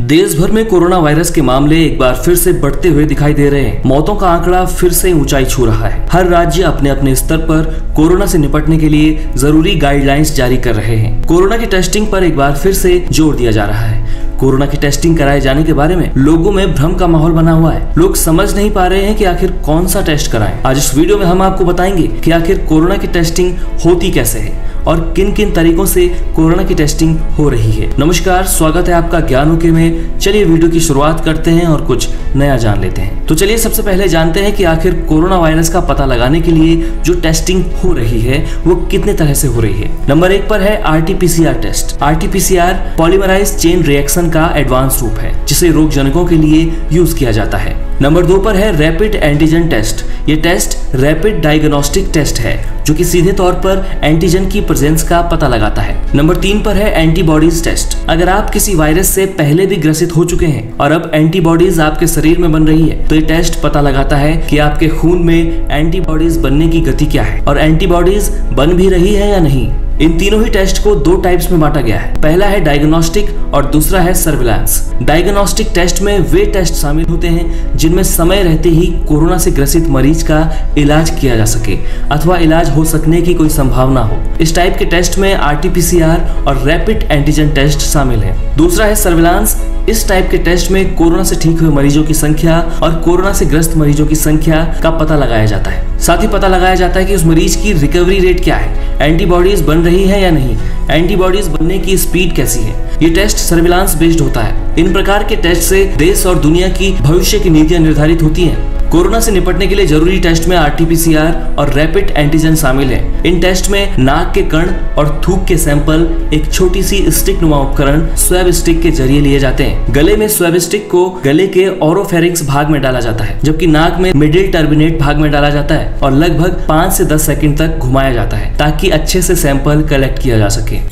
देश भर में कोरोना वायरस के मामले एक बार फिर से बढ़ते हुए दिखाई दे रहे हैं। मौतों का आंकड़ा फिर से ऊंचाई छू रहा है। हर राज्य अपने अपने स्तर पर कोरोना से निपटने के लिए जरूरी गाइडलाइंस जारी कर रहे हैं। कोरोना की टेस्टिंग पर एक बार फिर से जोर दिया जा रहा है। कोरोना की टेस्टिंग कराए जाने के बारे में लोगों में भ्रम का माहौल बना हुआ है। लोग समझ नहीं पा रहे हैं कि आखिर कौन सा टेस्ट कराएं। आज इस वीडियो में हम आपको बताएंगे कि आखिर कोरोना की टेस्टिंग होती कैसे है और किन किन तरीकों से कोरोना की टेस्टिंग हो रही है। नमस्कार, स्वागत है आपका ज्ञान ओके में। चलिए वीडियो की शुरुआत करते हैं और कुछ नया जान लेते हैं। तो चलिए सबसे पहले जानते हैं कि आखिर कोरोना वायरस का पता लगाने के लिए जो टेस्टिंग हो रही है वो कितने तरह से हो रही है। नंबर 1 पर है RT-PCR test. RT-PCR polymerize chain reaction का एडवांस रूप है जिसे रोगजनकों के लिए यूज किया जाता है। नंबर 2 पर है रैपिड एंटीजन टेस्ट। ये टेस्ट रैपिड डायग्नोस्टिक टेस्ट है जो कि सीधे तौर पर एंटीजन की प्रेजेंस का पता लगाता है। नंबर 3 पर है एंटीबॉडीज टेस्ट। अगर आप किसी वायरस से पहले भी ग्रसित हो चुके हैं और अब एंटीबॉडीज आपके शरीर में बन रही है तो ये टेस्ट पता लगाता है कि आपके खून में एंटीबॉडीज बनने की गति क्या है और एंटीबॉडीज बन भी रही है या नहीं। इन तीनों ही टेस्ट को 2 टाइप्स में बांटा गया है। पहला है डायग्नोस्टिक और दूसरा है सर्विलांस। डायग्नोस्टिक टेस्ट में वे टेस्ट शामिल होते हैं जिनमें समय रहते ही कोरोना से ग्रसित मरीज का इलाज किया जा सके अथवा इलाज हो सकने की कोई संभावना हो। इस टाइप के टेस्ट में RT-PCR और रैपिड एंटीजन टेस्ट शामिल है। दूसरा है सर्विलांस। इस टाइप के टेस्ट में कोरोना से ठीक हुए मरीजों की संख्या और कोरोना से ग्रस्त मरीजों की संख्या का पता लगाया जाता है। साथ ही पता लगाया जाता है कि उस मरीज की रिकवरी रेट क्या है, एंटीबॉडीज बन रही है या नहीं, एंटीबॉडीज बनने की स्पीड कैसी है। ये टेस्ट सर्विलांस बेस्ड होता है। इन प्रकार के टेस्ट से देश और दुनिया की भविष्य की नीतियां निर्धारित होती हैं। कोरोना से निपटने के लिए जरूरी टेस्ट में RT-PCR और रैपिड एंटीजन शामिल है। इन टेस्ट में नाक के कण और थूक के सैंपल एक छोटी सी स्टिक नुमा उपकरण स्वैब स्टिक के जरिए लिए जाते हैं। गले में स्वैब स्टिक को गले के ओरोफेरिंक्स भाग में डाला जाता है जबकि नाक में मिडिल टर्बिनेट भाग में डाला जाता है और लगभग 5 से 10 सेकंड तक घुमाया जाता है ताकि अच्छे से सैंपल कलेक्ट किया जा सके।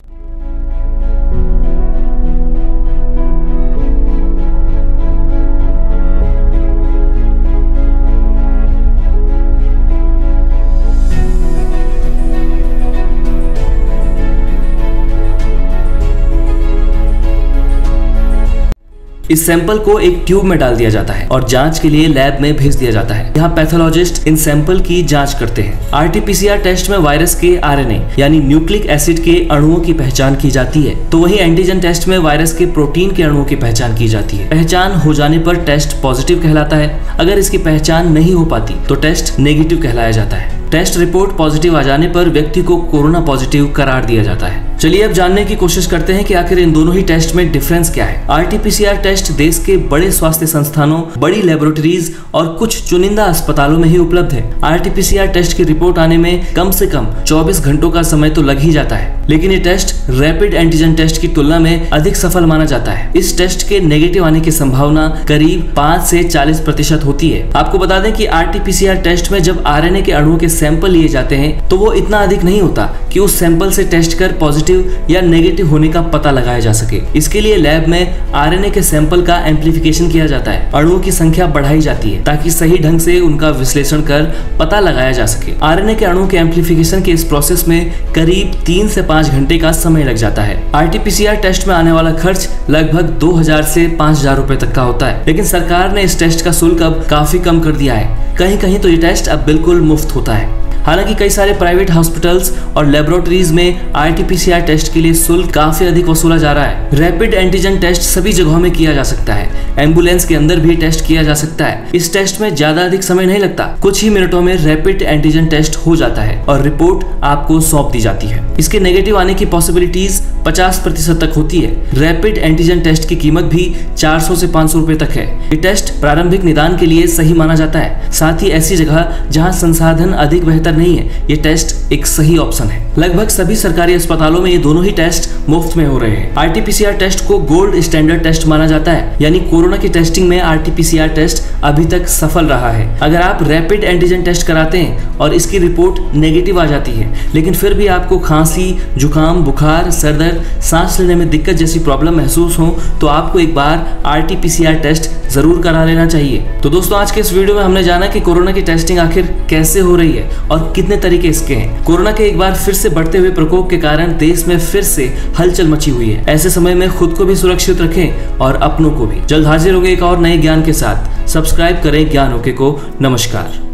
इस सैंपल को एक ट्यूब में डाल दिया जाता है और जांच के लिए लैब में भेज दिया जाता है। यहाँ पैथोलॉजिस्ट इन सैंपल की जांच करते हैं। RT-PCR टेस्ट में वायरस के RNA यानी न्यूक्लिक एसिड के अणुओं की पहचान की जाती है तो वही एंटीजन टेस्ट में वायरस के प्रोटीन के अणुओं की पहचान की जाती है। पहचान हो जाने पर टेस्ट पॉजिटिव कहलाता है। अगर इसकी पहचान नहीं हो पाती तो टेस्ट नेगेटिव कहलाया जाता है। टेस्ट रिपोर्ट पॉजिटिव आ जाने पर व्यक्ति को कोरोना पॉजिटिव करार दिया जाता है। चलिए अब जानने की कोशिश करते हैं कि आखिर इन दोनों ही टेस्ट में डिफरेंस क्या है। RT-PCR टेस्ट देश के बड़े स्वास्थ्य संस्थानों, बड़ी लेबोरेटरीज और कुछ चुनिंदा अस्पतालों में ही उपलब्ध है। RT-PCR टेस्ट की रिपोर्ट आने में कम से कम 24 घंटों का समय तो लग ही जाता है, लेकिन ये टेस्ट रैपिड एंटीजन टेस्ट की तुलना में अधिक सफल माना जाता है। इस टेस्ट के नेगेटिव आने की संभावना करीब 5 से 40% होती है। आपको बता दें कि RT-PCR टेस्ट में जब RNA के अणुओं के सैंपल लिए जाते हैं तो वो इतना अधिक नहीं होता कि उस सैंपल से टेस्ट कर पॉजिटिव या नेगेटिव होने का पता लगाया जा सके। इसके लिए लैब में RNA के सैंपल का एम्प्लीफिकेशन किया जाता है। अणुओं की संख्या बढ़ाई जाती है ताकि सही ढंग से उनका विश्लेषण कर पता लगाया जा सके। RNA के अणुओं के एम्प्लीफिकेशन के इस प्रोसेस में करीब 3 से 5 घंटे का समय लग जाता है। RT-PCR टेस्ट में आने वाला खर्च लगभग 2000 से 5000 रुपए तक का होता है, लेकिन सरकार ने इस टेस्ट का शुल्क अब काफी कम कर दिया है। कहीं कहीं तो ये टेस्ट अब बिल्कुल मुफ्त होता है। हालांकि कई सारे प्राइवेट हॉस्पिटल्स और लेबोरेटरीज में RT-PCR टेस्ट के लिए शुल्क काफी अधिक वसूला जा रहा है। रैपिड एंटीजन टेस्ट सभी जगहों में किया जा सकता है। एम्बुलेंस के अंदर भी टेस्ट किया जा सकता है। इस टेस्ट में ज्यादा अधिक समय नहीं लगता, कुछ ही मिनटों में रैपिड एंटीजन टेस्ट हो जाता है और रिपोर्ट आपको सौंप दी जाती है। इसके नेगेटिव आने की पॉसिबिलिटीज 50% तक होती है। रैपिड एंटीजन टेस्ट की कीमत भी 400 से 500 रुपए तक है। ये टेस्ट प्रारंभिक निदान के लिए सही माना जाता है। साथ ही ऐसी जगह जहाँ संसाधन अधिक बेहतर नहीं है, ये टेस्ट एक सही ऑप्शन है। लगभग सभी सरकारी अस्पतालों में ये दोनों ही टेस्ट मुफ्त में हो रहे हैं। RT-PCR टेस्ट को गोल्ड स्टैंडर्ड टेस्ट माना जाता है, यानी कोरोना की टेस्टिंग में RT-PCR टेस्ट अभी तक सफल रहा है। अगर आप रैपिड एंटीजन टेस्ट कराते हैं और इसकी रिपोर्ट नेगेटिव आ जाती है लेकिन फिर भी आपको खांसी, जुकाम, बुखार, सर दर्द अगर सांस लेने में दिक्कत जैसी प्रॉब्लम महसूस हो तो आपको एक बार RT-PCR टेस्ट जरूर करा लेना चाहिए। तो दोस्तों, आज के इस वीडियो में हमने जाना कि कोरोना की टेस्टिंग आखिर कैसे हो रही है और कितने तरीके इसके हैं। कोरोना के एक बार फिर से बढ़ते हुए प्रकोप के कारण देश में फिर से हलचल मची हुई है। ऐसे समय में खुद को भी सुरक्षित रखें और अपनों को भी। जल्द हाजिर होंगे एक और नए ज्ञान के साथ। सब्सक्राइब करें ज्ञान ओके को। नमस्कार।